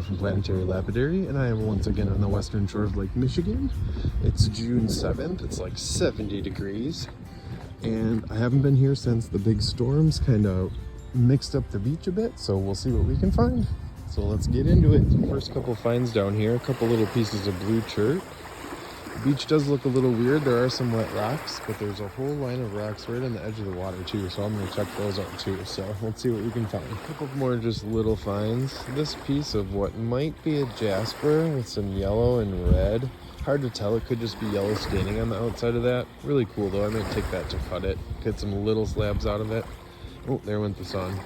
from Planetary Lapidary, and I am once again on the western shore of Lake Michigan. It's June 7th, it's like 70 degrees, and I haven't been here since the big storms kind of mixed up the beach a bit, so we'll see what we can find. So let's get into it. First couple finds down here, a couple little pieces of blue chert. The beach does look a little weird. There are some wet rocks, but there's a whole line of rocks right on the edge of the water too, so I'm going to check those out too. So let's see what we can find. A couple more just little finds. This piece of what might be a jasper with some yellow and red. Hard to tell, it could just be yellow staining on the outside of that. Really cool though, I might take that to cut it. Get some little slabs out of it. Oh, there went the sun.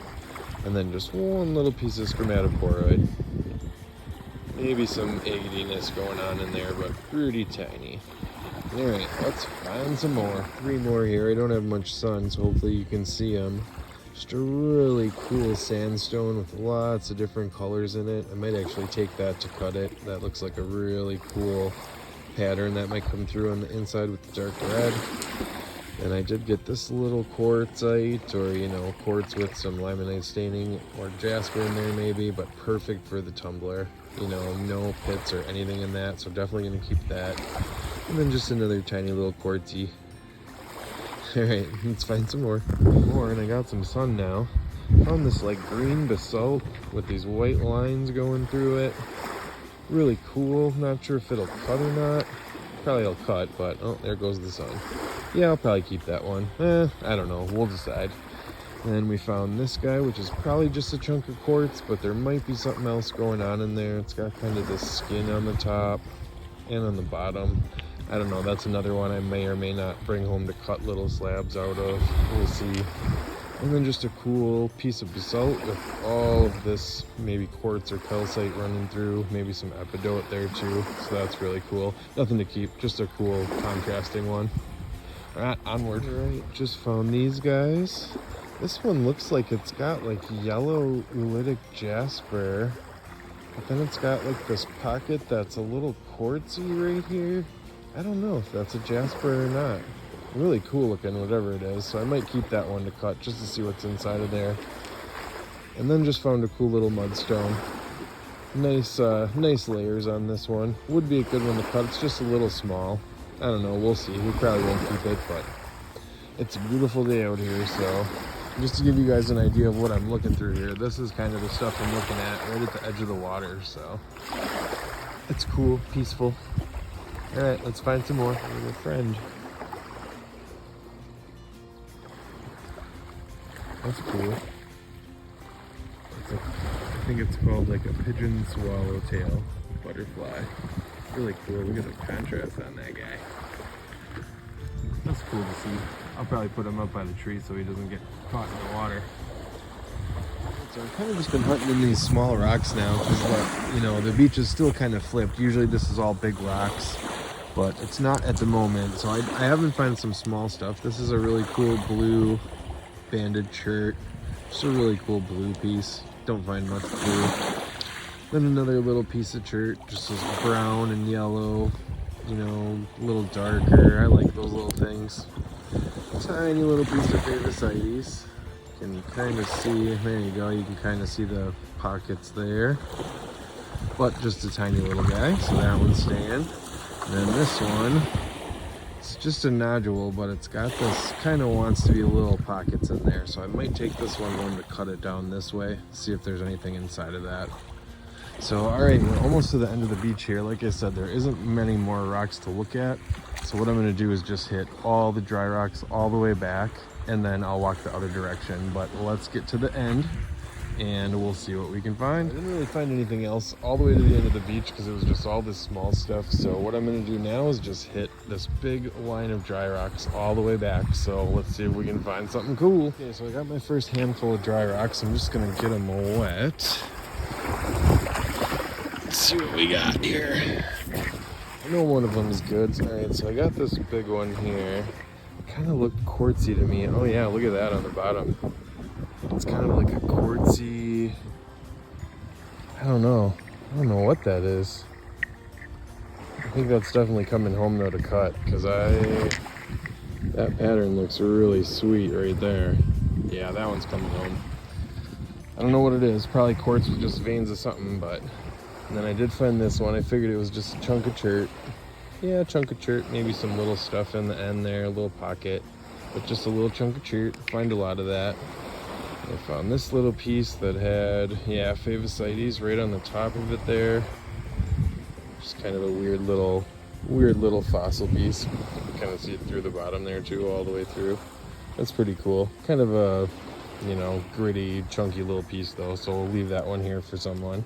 And then just one little piece of stromatoporoid. Maybe some egginess going on in there, but pretty tiny. Alright, let's find some more. 3 more here. I don't have much sun, so hopefully you can see them. Just a really cool sandstone with lots of different colors in it. I might actually take that to cut it. That looks like a really cool pattern that might come through on the inside with the dark red. And I did get this little quartzite, or quartz with some limonite staining or jasper in there maybe, but perfect for the tumbler. No pits or anything in that, so definitely gonna keep that. And then just another tiny little quartzy. All right, let's find some more. And I got some sun now. Found this like green basalt with these white lines going through it. Really cool. Not sure if it'll cut or not. Probably it'll cut, but oh, there goes the sun. Yeah, I'll probably keep that one. I don't know, we'll decide. Then we found this guy, which is probably just a chunk of quartz, but there might be something else going on in there. It's got kind of this skin on the top and on the bottom. I don't know, that's another one I may or may not bring home to cut little slabs out of. We'll see. And then just a cool piece of basalt with all of this maybe quartz or calcite running through, maybe some epidote there too, so that's really cool. Nothing to keep, just a cool contrasting one. All right, onward. All right, just found these guys. This one looks like it's got like yellow oolitic jasper, but then it's got like this pocket that's a little quartzy right here. I don't know if that's a jasper or not. Really cool looking, whatever it is, so I might keep that one to cut just to see what's inside of there. And then just found a cool little mudstone. Nice layers on this one. Would be a good one to cut. It's just a little small. I don't know, we'll see. We probably won't keep it, but it's a beautiful day out here, so just to give you guys an idea of what I'm looking through here, this is kind of the stuff I'm looking at right at the edge of the water, so it's cool, peaceful. All right, let's find some more with a friend. That's cool. I think it's called like a pigeon swallowtail butterfly. Really cool. Look at the contrast on that guy. That's cool to see. I'll probably put him up by the tree so he doesn't get caught in the water. So I've kind of just been hunting in these small rocks now because the beach is still kind of flipped. Usually this is all big rocks, but it's not at the moment. So I have been finding some small stuff. This is a really cool blue banded shirt. Just a really cool blue piece. Don't find much blue. Then another little piece of shirt, just as brown and yellow, a little darker. I like those little things. Tiny little piece of Davidsites. You can kind of see, there you go, you can kind of see the pockets there. But just a tiny little guy, so that one's staying. And then this one, it's just a nodule, but it's got this, kind of wants to be little pockets in there. So I might take this one to cut it down this way, see if there's anything inside of that. So, all right, we're almost to the end of the beach here. Like I said, there isn't many more rocks to look at. So what I'm gonna do is just hit all the dry rocks all the way back, and then I'll walk the other direction. But let's get to the end and we'll see what we can find. I didn't really find anything else all the way to the end of the beach because it was just all this small stuff. So what I'm gonna do now is just hit this big line of dry rocks all the way back. So let's see if we can find something cool. Okay, so I got my first handful of dry rocks. I'm just gonna get them wet. Let's see what we got here. I know one of them is good. All right, so I got this big one here. It kind of looked quartzy to me. Oh yeah, look at that on the bottom. It's kind of like a quartzy, I don't know what that is. I think that's definitely coming home though to cut, because that pattern looks really sweet right there. Yeah, that one's coming home. I don't know what it is, probably quartz with just veins of something, but And then I did find this one. I figured it was just a chunk of chert. Yeah, a chunk of chert, maybe some little stuff in the end there, a little pocket, but just a little chunk of chert. Find a lot of that. I found this little piece that had, yeah, favosites right on the top of it there. Just kind of a weird little fossil piece. You can kind of see it through the bottom there too, all the way through. That's pretty cool. Kind of a, you know, gritty, chunky little piece though, so we'll leave that one here for someone.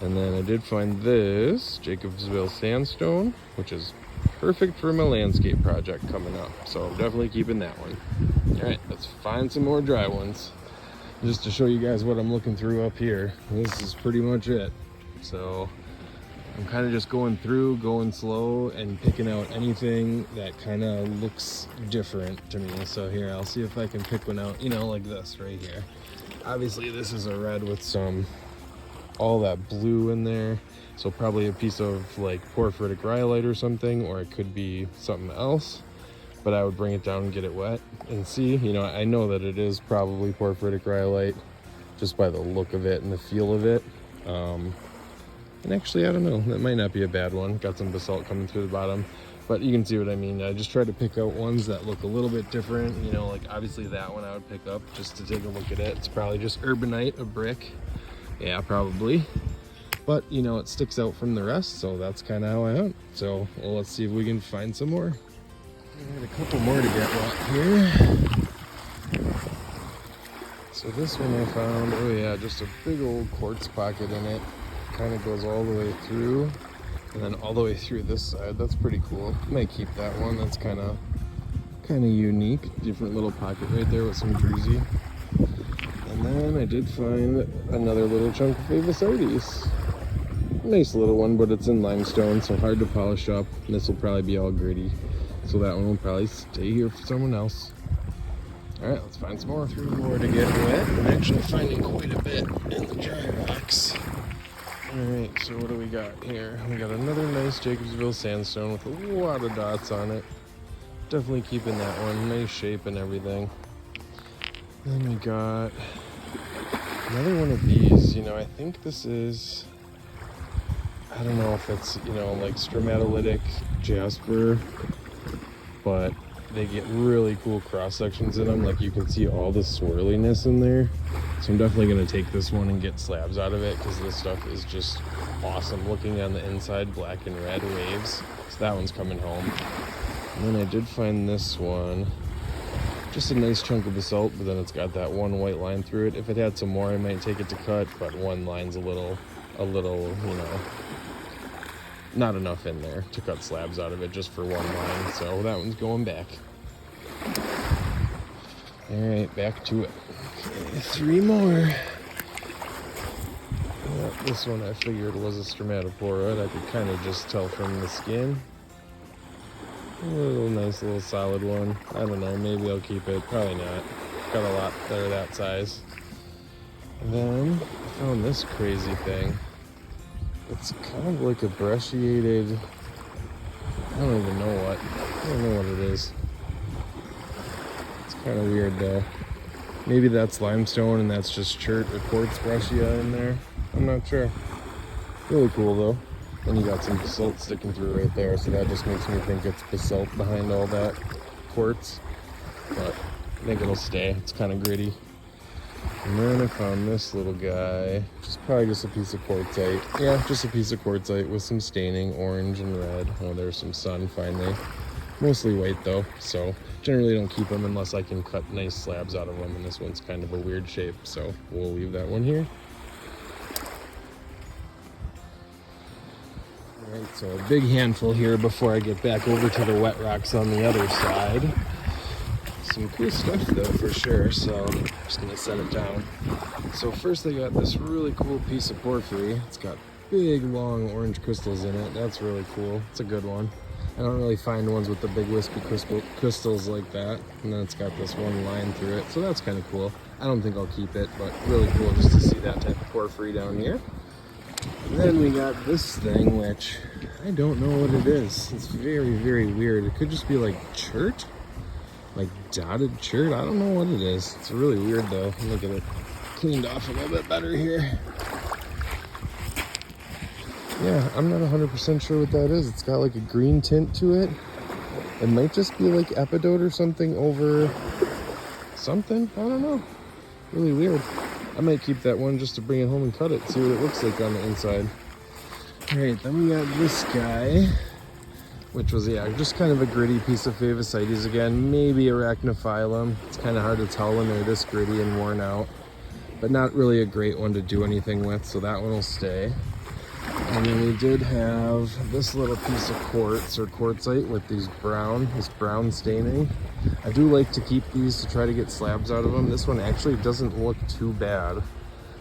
And then I did find this Jacobsville sandstone, which is perfect for my landscape project coming up. So I'm definitely keeping that one. All right, let's find some more dry ones. Just to show you guys what I'm looking through up here. This is pretty much it. So I'm kind of just going through, going slow, and picking out anything that kind of looks different to me. So here, I'll see if I can pick one out, you know, like this right here. Obviously this is a red with some all that blue in there, so probably a piece of like porphyritic rhyolite or something, or it could be something else, but I would bring it down and get it wet and see. You know, I know that it is probably porphyritic rhyolite just by the look of it and the feel of it. And actually, I don't know, that might not be a bad one. Got some basalt coming through the bottom, but you can see what I mean. I just try to pick out ones that look a little bit different. You know, like obviously that one I would pick up just to take a look at it. It's probably just urbanite, a brick. Yeah, probably. But, you know, it sticks out from the rest, so that's kind of how I hunt. So, well, let's see if we can find some more. I got a couple more to get wet here. So this one I found, oh yeah, just a big old quartz pocket in it. Kind of goes all the way through, and then all the way through this side. That's pretty cool. Might keep that one. That's kind of unique. Different little pocket right there with some druzy. And then I did find another little chunk of favosites. Nice little one, but it's in limestone, so hard to polish up. And this will probably be all gritty. So that one will probably stay here for someone else. All right, let's find some more. 3 more to get wet. I'm actually finding quite a bit in the dry rocks. All right, so what do we got here? We got another nice Jacobsville sandstone with a lot of dots on it. Definitely keeping that one. Nice shape and everything. Then we got another one of these. You know, I think this is, I don't know if it's, you know, like stromatolitic jasper, but they get really cool cross sections in them. Like you can see all the swirliness in there. So I'm definitely going to take this one and get slabs out of it, because this stuff is just awesome. Looking on the inside, black and red waves. So that one's coming home. And then I did find this one. Just a nice chunk of basalt, but then it's got that one white line through it. If it had some more, I might take it to cut, but one line's a little, you know, not enough in there to cut slabs out of it just for one line. So that one's going back. All right, back to it. Okay, 3 more. Yep, this one I figured was a stromatoporoid. I could kind of just tell from the skin. A little nice little solid one. I don't know, maybe I'll keep it. Probably not. Got a lot that are that size. And then I found this crazy thing. It's kind of like a brecciated, I don't even know what. I don't know what it is. It's kind of weird though. Maybe that's limestone and that's just chert or quartz breccia in there. I'm not sure. Really cool though. And you got some basalt sticking through right there, so that just makes me think it's basalt behind all that quartz. But I think it'll stay. It's kind of gritty. And then I found this little guy. Just probably just a piece of quartzite. Yeah, just a piece of quartzite with some staining, orange and red. Oh, there's some sun finally. Mostly white though, so generally don't keep them unless I can cut nice slabs out of them. And this one's kind of a weird shape, so we'll leave that one here. All right, so a big handful here before I get back over to the wet rocks on the other side. Some cool stuff though, for sure, so I'm just gonna set it down. So first I got this really cool piece of porphyry. It's got big long orange crystals in it. That's really cool. It's a good one. I don't really find ones with the big wispy crystals like that. And then it's got this one line through it, so that's kind of cool. I don't think I'll keep it, but really cool just to see that type of porphyry down here. And then we got this thing, which I don't know what it is. It's very, very weird. It could just be like chert, like dotted chert. I don't know what it is. It's really weird though. Look at it cleaned off a little bit better here. Yeah, I'm not 100% sure what that is. It's got like a green tint to it. It might just be like epidote or something over something. I don't know. Really weird. I might keep that one just to bring it home and cut it, see what it looks like on the inside. All right, then we got this guy, which was, yeah, just kind of a gritty piece of Favicites again, maybe Arachnophyllum. It's kind of hard to tell when they're this gritty and worn out, but not really a great one to do anything with, so that one will stay. And then we did have this little piece of quartz or quartzite with this brown staining. I do like to keep these to try to get slabs out of them. This one actually doesn't look too bad,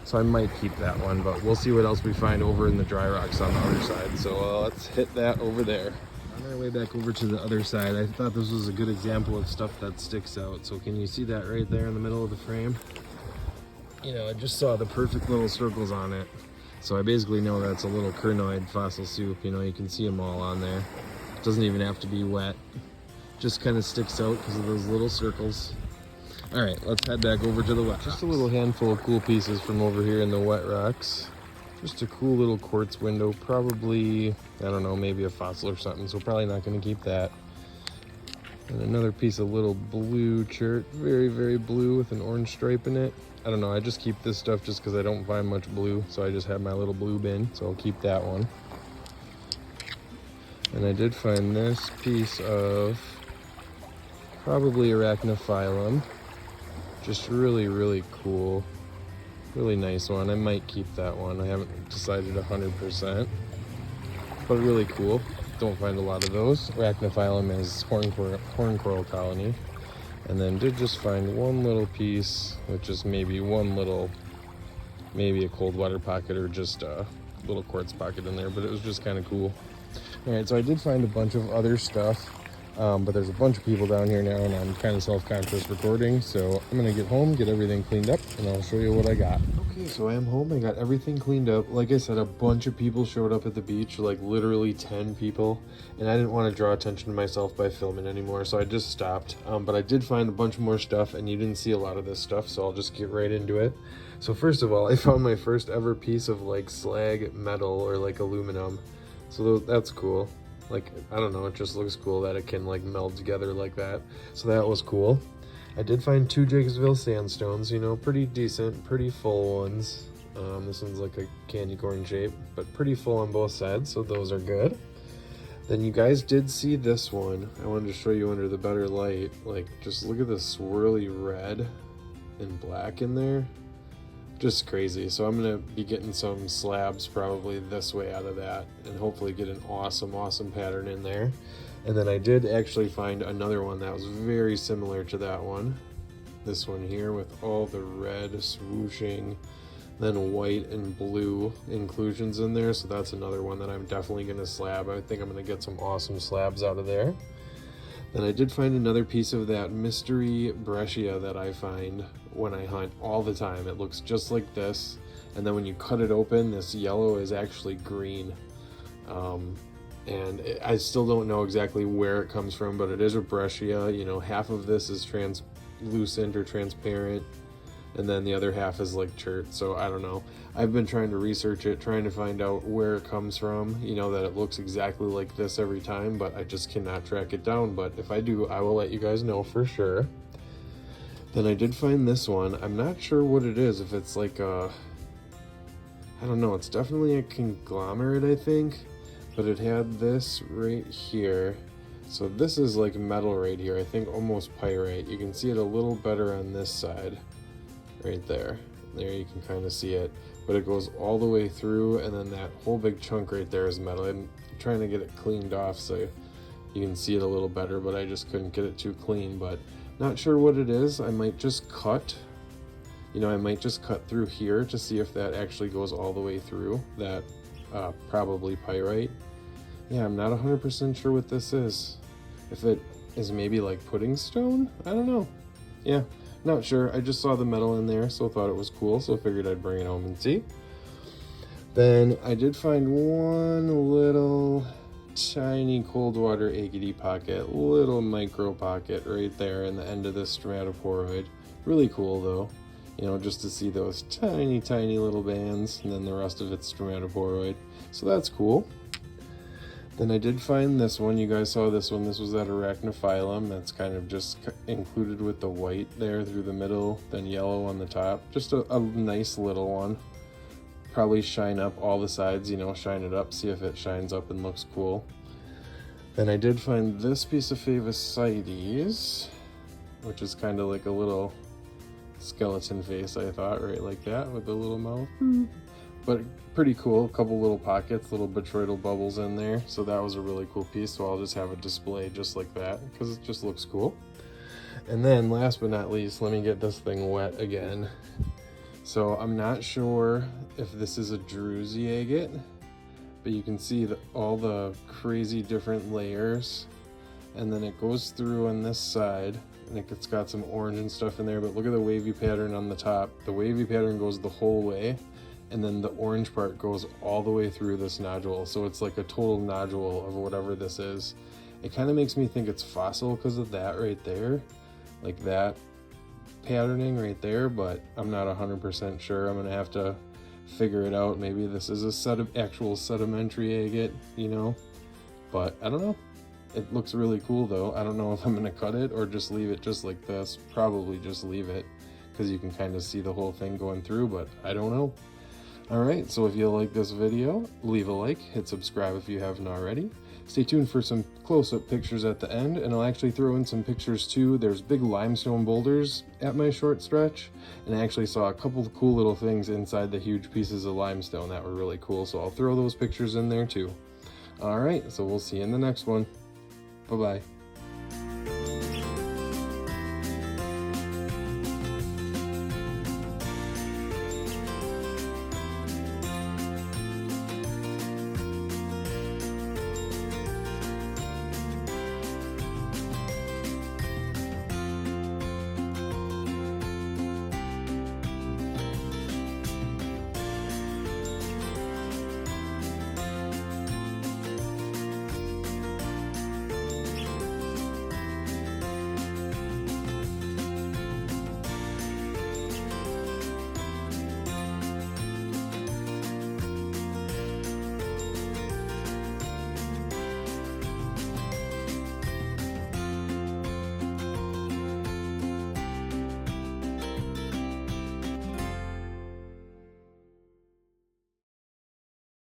so I might keep that one, but we'll see what else we find over in the dry rocks on the other side. So let's hit that over there. On our way back over to the other side, I thought this was a good example of stuff that sticks out. So can you see that right there in the middle of the frame? You know, I just saw the perfect little circles on it. So I basically know that's a little Kernoid fossil soup. You know, you can see them all on there. It doesn't even have to be wet. Just kind of sticks out because of those little circles. All right, let's head back over to the wet rocks. Just a little handful of cool pieces from over here in the wet rocks. Just a cool little quartz window, probably, I don't know, maybe a fossil or something, so probably not gonna keep that. And another piece of little blue chert, very, very blue with an orange stripe in it. I don't know, I just keep this stuff just because I don't find much blue, so I just have my little blue bin, so I'll keep that one. And I did find this piece of probably Arachnophyllum. Just really, really cool. Really nice one. I might keep that one. I haven't decided 100%, but really cool. Don't find a lot of those. Arachnophyllum is horn coral colony. And then did just find one little piece, which is maybe maybe a cold water pocket or just a little quartz pocket in there, but it was just kind of cool. All right, so I did find a bunch of other stuff. But there's a bunch of people down here now and I'm kind of self-conscious recording, so I'm gonna get home, get everything cleaned up, and I'll show you what I got. Okay, so I am home. I got everything cleaned up. Like I said, a bunch of people showed up at the beach, like literally 10 people, and I didn't want to draw attention to myself by filming anymore, so I just stopped. But I did find a bunch more stuff, and you didn't see a lot of this stuff, so I'll just get right into it. So first of all, I found my first ever piece of like slag metal or like aluminum, so that's cool. Like, I don't know, it just looks cool that it can like meld together like that. So that was cool. I did find 2 Jacobsville sandstones, you know, pretty decent, pretty full ones. This one's like a candy corn shape, but pretty full on both sides, so those are good. Then you guys did see this one. I wanted to show you under the better light. Like, just look at the swirly red and black in there. Just crazy. So I'm gonna be getting some slabs probably this way out of that and hopefully get an awesome pattern in there. And then I did actually find another one that was very similar to that one. This one here with all the red swooshing, then white and blue inclusions in there. So that's another one that I'm definitely gonna slab. I think I'm gonna get some awesome slabs out of there. Then I did find another piece of that mystery breccia that I find when I hunt all the time. It looks just like this, and then when you cut it open, this yellow is actually green. I still don't know exactly where it comes from, but it is a breccia. You know, half of this is translucent or transparent, and then the other half is like chert. So I don't know. I've been trying to research it, trying to find out where it comes from, you know, that it looks exactly like this every time, but I just cannot track it down. But if I do, I will let you guys know for sure. Then I did find this one. I'm not sure what it is, if it's like a, I don't know, it's definitely a conglomerate, I think, but it had this right here. So this is like metal right here, I think almost pyrite. You can see it a little better on this side, right there. There you can kind of see it, but it goes all the way through, and then that whole big chunk right there is metal. I'm trying to get it cleaned off so you can see it a little better, but I just couldn't get it too clean. But not sure what it is. I might just cut, you know, I might just cut through here to see if that actually goes all the way through that probably pyrite. Yeah, I'm not 100% sure what this is. If it is maybe like pudding stone, I don't know. Yeah, not sure. I just saw the metal in there, so thought it was cool, so figured I'd bring it home and see. Then I did find one little tiny cold water agate pocket, little micro pocket right there in the end of this stromatoporoid. Really cool though. you know, just to see those tiny, tiny little bands, and then the rest of it's stromatoporoid. So that's cool. Then I did find this one. You guys saw this one. This was that arachnophyllum. That's kind of just included with the white there through the middle, then yellow on the top. Just a nice little one. Probably shine up all the sides, you know, shine it up, see if it shines up and looks cool. Then I did find this piece of Favicites, which is kind of like a little skeleton face, I thought, right like that with the little mouth. But pretty cool. A couple little pockets, little botryoidal bubbles in there. So that was a really cool piece. So I'll just have it displayed just like that because it just looks cool. And then last but not least, let me get this thing wet again. So I'm not sure if this is a druzy agate, but you can see all the crazy different layers. And then it goes through on this side, and it's got some orange and stuff in there, but look at the wavy pattern on the top. The wavy pattern goes the whole way, and then the orange part goes all the way through this nodule. So it's like a total nodule of whatever this is. It kind of makes me think it's fossil because of that right there, like that patterning right there, but I'm not 100% sure. I'm gonna have to figure it out. Maybe this is a actual sedimentary agate, you know, but I don't know. It looks really cool though. I don't know if I'm gonna cut it or just leave it just like this. Probably just leave it because you can kind of see the whole thing going through, but I don't know. All right, so if you like this video, leave a like, hit subscribe if you haven't already. Stay tuned for some close-up pictures at the end, and I'll actually throw in some pictures too. There's big limestone boulders at my short stretch, and I actually saw a couple of cool little things inside the huge pieces of limestone that were really cool, so I'll throw those pictures in there too. All right, so we'll see you in the next one. Bye-bye.